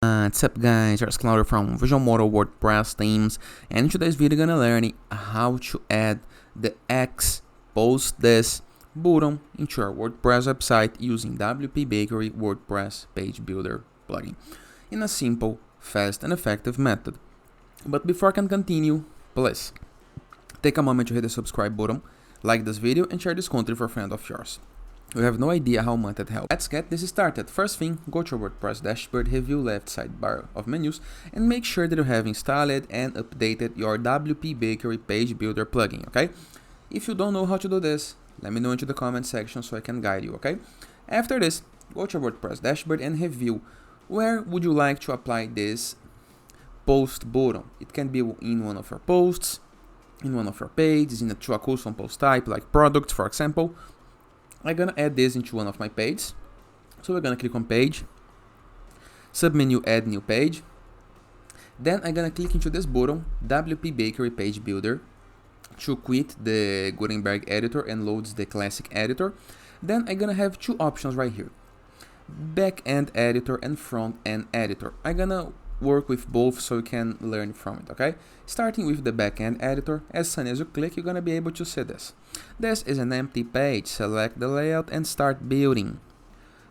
What's up guys, it's Claudio from Visual Model WordPress themes, and in today's video gonna learn how to add the X post this button into your WordPress website using WPBakery WordPress Page Builder plugin in a simple, fast and effective method. But before I can continue, please take a moment to hit the subscribe button, like this video and share this content for a friend of yours. You have no idea how much that helps. Let's get this started. First thing, go to your WordPress dashboard, review left sidebar of menus, and make sure that you have installed and updated your WPBakery Page Builder plugin, okay? If you don't know how to do this, let me know into the comment section so I can guide you, okay? After this, go to your WordPress dashboard and review where would you like to apply this post button. It can be in one of your posts, in one of your pages, to a custom post type like products, for example. I'm gonna add this into one of my pages. So we're gonna click on page, submenu add new page. Then I'm gonna click into this button, WPBakery Page Builder, to quit the Gutenberg editor and loads the classic editor. Then I'm gonna have two options right here, back-end editor and front-end editor. I'm gonna work with both so you can learn from it, okay? Starting with the backend editor, as soon as you click, you're gonna be able to see this. This is an empty page. Select the layout and start building.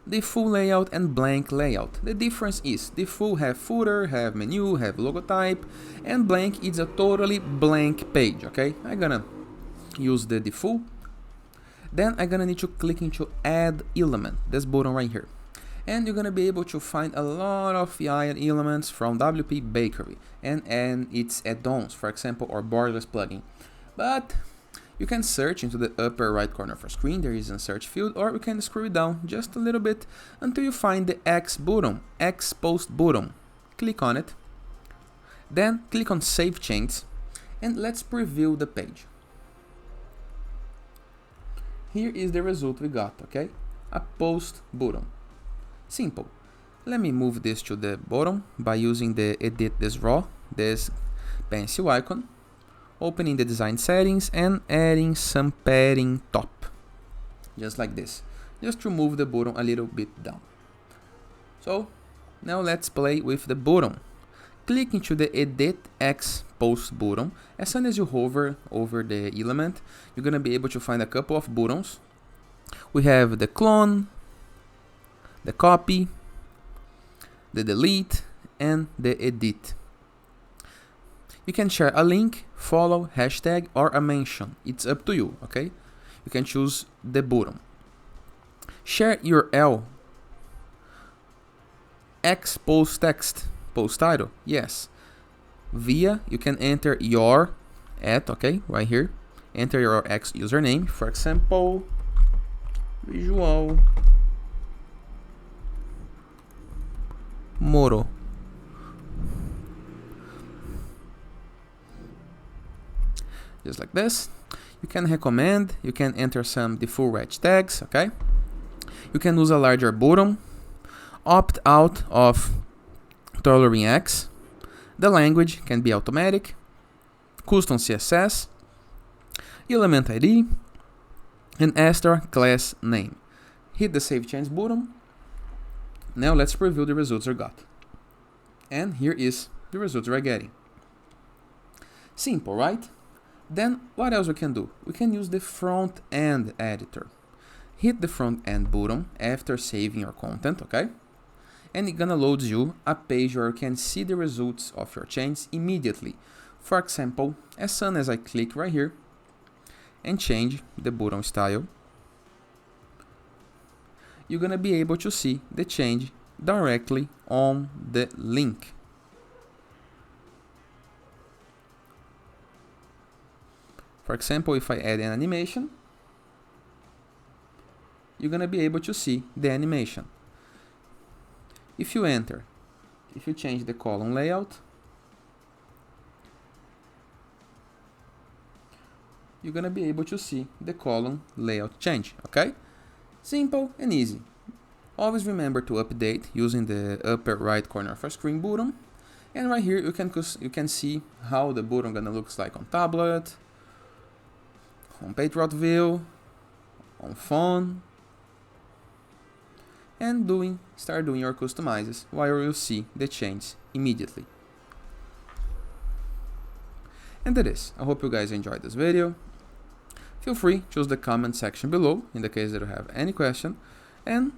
The full layout and blank layout. The difference is the full have footer, have menu, have logo type, and blank is a totally blank page, okay? I'm gonna use the full. Then I'm gonna need to click into add element, this button right here. And you're gonna be able to find a lot of AI elements from WPBakery and its add-ons, for example, or borderless plugin. But you can search into the upper right corner of your screen, there is a search field, or you can scroll down just a little bit until you find the X button, X post button. Click on it. Then click on Save Changes, and let's preview the page. Here is the result we got, okay? A post button. Simple. Let me move this to the bottom by using the edit this raw, this pencil icon, opening the design settings and adding some padding top, just like this, just to move the button a little bit down. So now let's play with the button. Click into the edit X post button. As soon as you hover over the element, you're gonna be able to find a couple of buttons. We have the clone, the copy, the delete, and the edit. You can share a link, follow, hashtag, or a mention. It's up to you, okay? You can choose the button. Share URL. X post text, post title, yes. Via, you can enter your okay, right here. Enter your X username, for example, Visual Model. Just like this. You can recommend, you can enter some default hashtags, okay? You can use a larger button, opt out of tailoring X. The language can be automatic, custom CSS, element ID, and asterisk class name. Hit the Save Change button. Now let's preview the results we got. And here is the results we're getting. Simple, right? Then what else we can do? We can use the front end editor. Hit the front end button after saving your content, okay? And it's gonna load you a page where you can see the results of your change immediately. For example, as soon as I click right here and change the button style, you're gonna be able to see the change directly on the link. For example, if I add an animation, you're gonna be able to see the animation. If you change the column layout, you're gonna be able to see the column layout change, okay? Simple and easy. Always remember to update using the upper right corner of your screen button. And right here you can see how the button gonna looks like on tablet, on Patriot view, on phone, and start doing your customizes, while you'll see the change immediately. And that is. I hope you guys enjoyed this video. Feel free to use the comment section below in the case that you have any question, and